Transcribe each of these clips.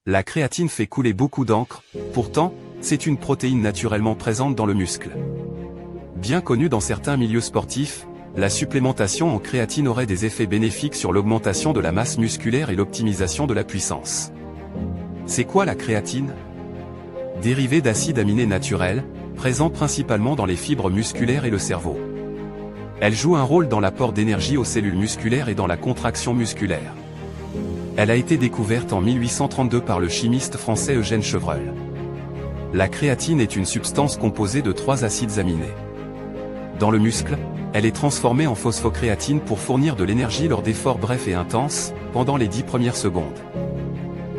La créatine fait couler beaucoup d'encre, pourtant, c'est une protéine naturellement présente dans le muscle. Bien connue dans certains milieux sportifs, la supplémentation en créatine aurait des effets bénéfiques sur l'augmentation de la masse musculaire et l'optimisation de la puissance. C'est quoi la créatine? Dérivé d'acides aminés naturels, présents principalement dans les fibres musculaires et le cerveau. Elle joue un rôle dans l'apport d'énergie aux cellules musculaires et dans la contraction musculaire. Elle a été découverte en 1832 par le chimiste français Eugène Chevreul. La créatine est une substance composée de 3 acides aminés. Dans le muscle, elle est transformée en phosphocréatine pour fournir de l'énergie lors d'efforts brefs et intenses, pendant les 10 premières secondes.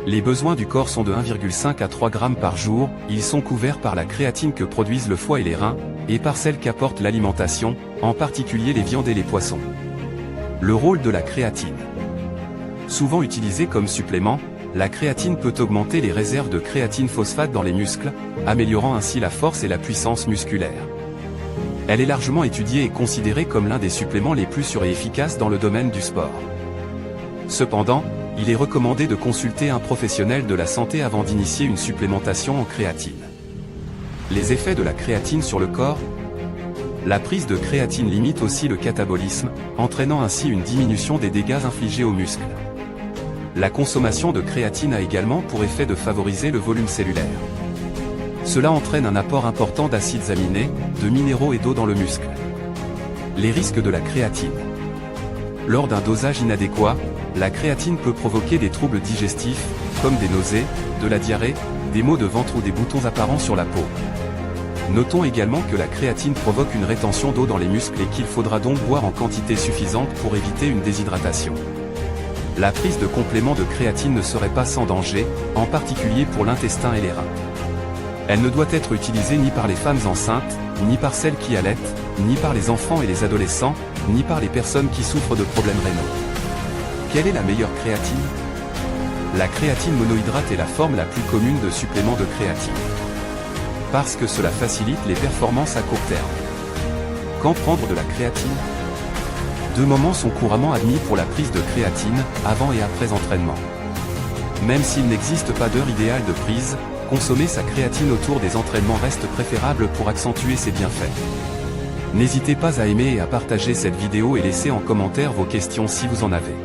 Les besoins du corps sont de 1,5 à 3 grammes par jour, ils sont couverts par la créatine que produisent le foie et les reins, et par celle qu'apporte l'alimentation, en particulier les viandes et les poissons. Le rôle de la créatine. Souvent utilisée comme supplément, la créatine peut augmenter les réserves de créatine phosphate dans les muscles, améliorant ainsi la force et la puissance musculaire. Elle est largement étudiée et considérée comme l'un des suppléments les plus sûrs et efficaces dans le domaine du sport. Cependant, il est recommandé de consulter un professionnel de la santé avant d'initier une supplémentation en créatine. Les effets de la créatine sur le corps. La prise de créatine limite aussi le catabolisme, entraînant ainsi une diminution des dégâts infligés aux muscles. La consommation de créatine a également pour effet de favoriser le volume cellulaire. Cela entraîne un apport important d'acides aminés, de minéraux et d'eau dans le muscle. Les risques de la créatine. Lors d'un dosage inadéquat, la créatine peut provoquer des troubles digestifs, comme des nausées, de la diarrhée, des maux de ventre ou des boutons apparents sur la peau. Notons également que la créatine provoque une rétention d'eau dans les muscles et qu'il faudra donc boire en quantité suffisante pour éviter une déshydratation. La prise de compléments de créatine ne serait pas sans danger, en particulier pour l'intestin et les reins. Elle ne doit être utilisée ni par les femmes enceintes, ni par celles qui allaitent, ni par les enfants et les adolescents, ni par les personnes qui souffrent de problèmes rénaux. Quelle est la meilleure créatine? La créatine monohydrate est la forme la plus commune de supplément de créatine. Parce que cela facilite les performances à court terme. Quand prendre de la créatine? 2 moments sont couramment admis pour la prise de créatine, avant et après entraînement. Même s'il n'existe pas d'heure idéale de prise, consommer sa créatine autour des entraînements reste préférable pour accentuer ses bienfaits. N'hésitez pas à aimer et à partager cette vidéo et laisser en commentaire vos questions si vous en avez.